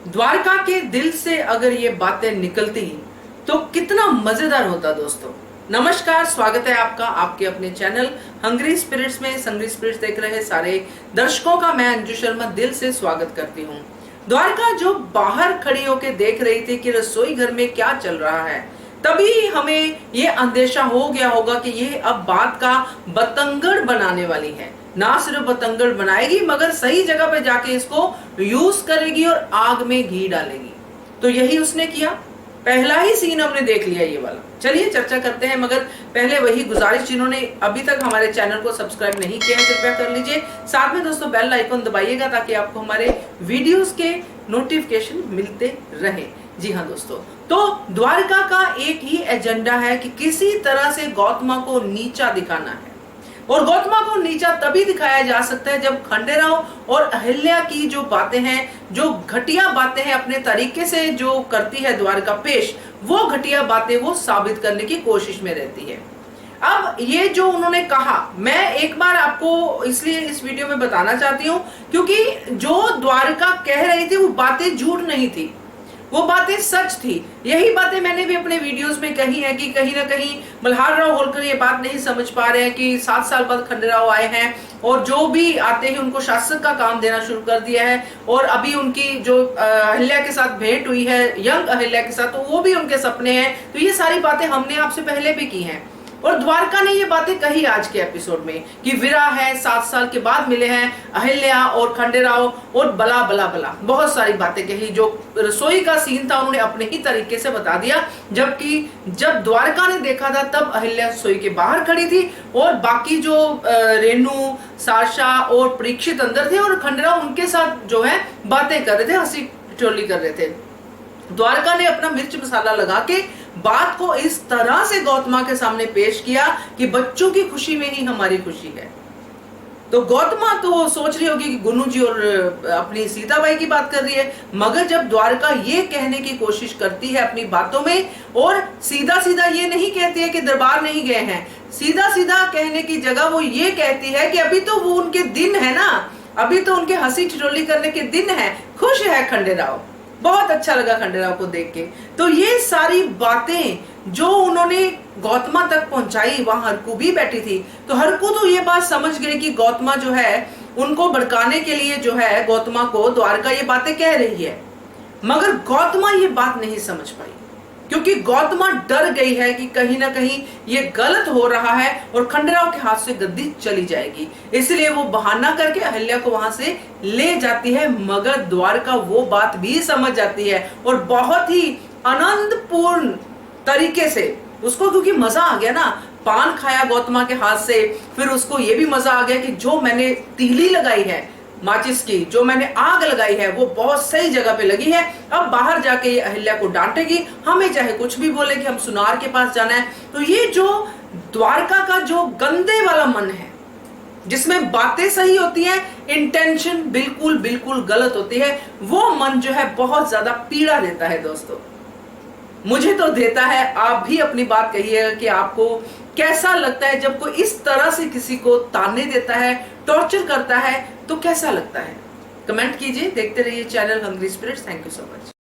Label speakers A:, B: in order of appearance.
A: द्वारका के दिल से अगर ये बातें निकलती तो कितना मजेदार होता दोस्तों। नमस्कार, स्वागत है आपका आपके अपने चैनल हंग्री स्पिरिट्स में। हंग्री स्पिरिट्स देख रहे सारे दर्शकों का मैं अंजू शर्मा दिल से स्वागत करती हूँ। द्वारका जो बाहर खड़ी होकर देख रही थी कि रसोई घर में क्या चल रहा है, तभी हमें ये अंदेशा हो गया होगा कि ये अब बात का बतंगड़ बनाने वाली है। ना सिर्फ बतंगड़ बनाएगी मगर सही जगह पे जाके इसको यूज करेगी और आग में घी डालेगी। तो यही उसने किया। पहला ही सीन हमने देख लिया ये वाला। चलिए चर्चा करते हैं, मगर पहले वही गुजारिश, जिन्होंने अभी तक हमारे चैनल को सब्सक्राइब नहीं किया है कृपया कर लीजिए। साथ में दोस्तों बेल आइकन दबाइएगा ताकि आपको हमारे वीडियोस के नोटिफिकेशन मिलते रहे। जी हाँ दोस्तों, तो द्वारका का एक ही एजेंडा है कि किसी तरह से गौतमा को नीचा दिखाना है। और गौतमा को नीचा तभी दिखाया जा सकता है जब खंडेराव और अहिल्या की जो बातें हैं, जो घटिया बातें हैं, अपने तरीके से जो करती है द्वारका पेश, वो घटिया बातें वो साबित करने की कोशिश में रहती है। अब ये जो उन्होंने कहा, मैं एक बार आपको इसलिए इस वीडियो में बताना चाहती हूँ क्योंकि जो द्वारका कह रही थी वो बातें झूठ नहीं थी, वो बातें सच थी। यही बातें मैंने भी अपने वीडियोस में कही है कि कहीं ना कहीं मल्हार राव होलकर ये बात नहीं समझ पा रहे हैं कि 7 साल बाद खंडेराव आए हैं और जो भी आते हैं उनको शासक का काम देना शुरू कर दिया है। और अभी उनकी जो अहिल्या के साथ भेंट हुई है, यंग अहिल्या के साथ, तो वो भी उनके सपने हैं। तो ये सारी बातें हमने आपसे पहले भी की हैं और द्वारका ने ये बातें कही आज के एपिसोड में कि वीरा है, 7 साल के बाद मिले हैं अहिल्या और खंडेराव, और बला बला बला बहुत सारी बातें कही। जो रसोई का सीन था उन्होंने अपने ही तरीके से बता दिया, जबकि जब द्वारका ने देखा था तब अहिल्या रसोई के बाहर खड़ी थी और बाकी जो रेणु, साशा और परीक्षित अंदर थे और खंडेराव उनके साथ जो है बातें कर रहे थे, हंसी ठिठोली कर रहे थे। द्वारका ने अपना मिर्च मसाला लगा के बात को इस तरह से गौतमा के सामने पेश किया कि बच्चों की खुशी में ही हमारी खुशी है। तो गौतमा तो सोच रही होगी कि गुन्नू जी और अपनी सीताबाई की बात कर रही है, मगर जब द्वारका ये कहने की कोशिश करती है अपनी बातों में और सीधा सीधा ये नहीं कहती है कि दरबार नहीं गए हैं, सीधा सीधा कहने की जगह वो ये कहती है कि अभी तो वो उनके दिन है ना, अभी तो उनके हंसी ठिठोली करने के दिन है, खुश है खंडेराव। बहुत अच्छा लगा खंडेराव को देख के। तो ये सारी बातें जो उन्होंने गौतमा तक पहुंचाई, वहां हरकू भी बैठी थी, तो हरकू तो ये बात समझ गई कि गौतमा जो है उनको भड़काने के लिए जो है गौतमा को द्वारका ये बातें कह रही है। मगर गौतमा ये बात नहीं समझ पाई क्योंकि गौतमा डर गई है कि कहीं ना कहीं ये गलत हो रहा है और खंडेराव के हाथ से गद्दी चली जाएगी। इसलिए वो बहाना करके अहिल्या को वहां से ले जाती है, मगर द्वारका वो बात भी समझ जाती है और बहुत ही आनंदपूर्ण तरीके से उसको, क्योंकि मजा आ गया ना, पान खाया गौतमा के हाथ से, फिर उसको ये भी मजा आ गया कि जो मैंने तीली लगाई है माचिस की, जो मैंने आग लगाई है वो बहुत सही जगह पे लगी है। अब बाहर जाके ये अहिल्या को डांटेगी, हमें चाहे कुछ भी बोले कि हम सुनार के पास जाना है। तो ये जो द्वारका का जो गंदे वाला मन है, जिसमें बातें सही होती हैं, इंटेंशन बिल्कुल बिल्कुल गलत होती है, वो मन जो है बहुत ज्यादा पीड़ा देता है दोस्तों। मुझे तो देता है। आप भी अपनी बात कहिएगा कि आपको कैसा लगता है जब कोई इस तरह से किसी को ताने देता है, टॉर्चर करता है, तो कैसा लगता है? कमेंट कीजिए। देखते रहिए channel hungry spirits. Thank you so much.